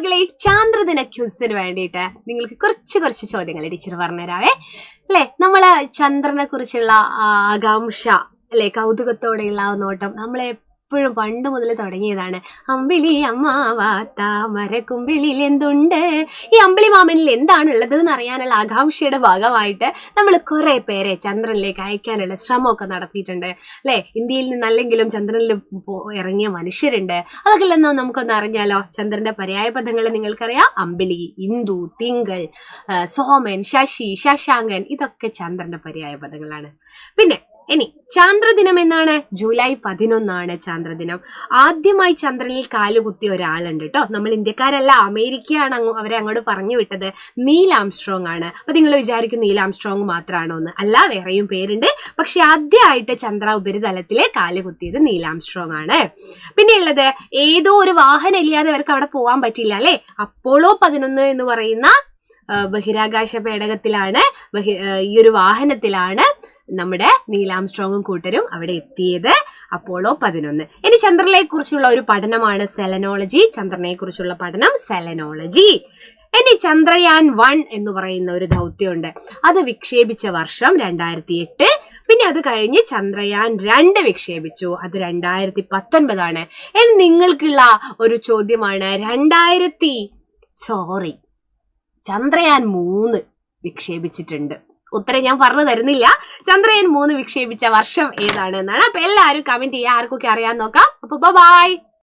മക്കളെ, ചാന്ദ്രദിന ക്യൂസിന് വേണ്ടിയിട്ട് നിങ്ങൾക്ക് കുറച്ച് ചോദ്യങ്ങൾ ടീച്ചർ പറഞ്ഞുതരാവേ. അല്ലെ, നമ്മള് ചന്ദ്രനെ കുറിച്ചുള്ള ആകാംക്ഷ അല്ലെ, കൗതുകത്തോടെയുള്ള നോട്ടം നമ്മളെ എപ്പോഴും പണ്ട് മുതൽ തുടങ്ങിയതാണ്. അമ്പിളി അമ്മാവാത്ത മരക്കുമ്പിളിൽ എന്തുണ്ട്, ഈ അമ്പിളി മാമനിൽ എന്താണുള്ളത് എന്ന് അറിയാനുള്ള ആകാംക്ഷയുടെ ഭാഗമായിട്ട് നമ്മൾ കുറെ പേരെ ചന്ദ്രനിലേക്ക് അയക്കാനുള്ള ശ്രമമൊക്കെ നടത്തിയിട്ടുണ്ട് അല്ലെ. ഇന്ത്യയിൽ നിന്നല്ലെങ്കിലും ചന്ദ്രനിൽ ഇറങ്ങിയ മനുഷ്യരുണ്ട്. അതൊക്കെ എല്ലാം നമുക്കൊന്ന് അറിഞ്ഞാലോ. ചന്ദ്രന്റെ പര്യായ പദങ്ങൾ നിങ്ങൾക്കറിയാം. അമ്പിളി, ഇന്ദു, തിങ്കൾ, സോമൻ, ശശി, ശശാങ്കൻ, ഇതൊക്കെ ചന്ദ്രന്റെ പര്യായ പദങ്ങളാണ്. പിന്നെ ഇനി ചാന്ദ്രദിനം എന്നാണ്? ജൂലൈ 11 ചാന്ദ്രദിനം. ആദ്യമായി ചന്ദ്രനിൽ കാലുകുത്തിയ ഒരാളുണ്ട് കേട്ടോ. നമ്മൾ ഇന്ത്യക്കാരല്ല, അമേരിക്കയാണ് അവരെ അങ്ങോട്ട് പറഞ്ഞു വിട്ടത്. നീൽ ആംസ്ട്രോങ് ആണ്. അപ്പൊ നിങ്ങൾ വിചാരിക്കും നീൽ ആംസ്ട്രോങ് മാത്രമാണോ എന്ന്? അല്ല, വേറെയും പേരുണ്ട്. പക്ഷെ ആദ്യമായിട്ട് ചന്ദ്ര ഉപരിതലത്തില് കാലുകുത്തിയത് നീൽ ആംസ്ട്രോങ് ആണ്. പിന്നെ ഉള്ളത്, ഏതോ ഒരു വാഹനം ഇല്ലാതെ അവർക്ക് അവിടെ പോകാൻ പറ്റില്ല അല്ലെ. അപ്പോളോ 11 എന്ന് പറയുന്ന ബഹിരാകാശ പേടകത്തിലാണ്, ഈ ഒരു വാഹനത്തിലാണ് നമ്മുടെ നീൽ ആംസ്ട്രോങ്ങും കൂട്ടരും അവിടെ എത്തിയത്. അപ്പോളോ 11. ഇനി ചന്ദ്രനെ കുറിച്ചുള്ള ഒരു പഠനമാണ് സെലനോളജി. ചന്ദ്രനെ കുറിച്ചുള്ള പഠനം സെലനോളജി. ഇനി ചന്ദ്രയാൻ 1 എന്ന് പറയുന്ന ഒരു ദൗത്യമുണ്ട്. അത് വിക്ഷേപിച്ച വർഷം 2008. പിന്നെ അത് കഴിഞ്ഞ് ചന്ദ്രയാൻ 2 വിക്ഷേപിച്ചു. അത് 2019. ഇനി നിങ്ങൾക്കുള്ള ഒരു ചോദ്യമാണ്, ചന്ദ്രയാൻ 3 വിക്ഷേപിച്ചിട്ടുണ്ട്. ഉത്തരം ഞാൻ പറഞ്ഞു തരുന്നില്ല. ചന്ദ്രയാൻ 3 വിക്ഷേപിച്ച വർഷം ഏതാണ് എന്നാണ്. അപ്പൊ എല്ലാവരും കമന്റ് ചെയ്യാം, ആർക്കൊക്കെ അറിയാൻ നോക്കാം. അപ്പൊ ബൈ.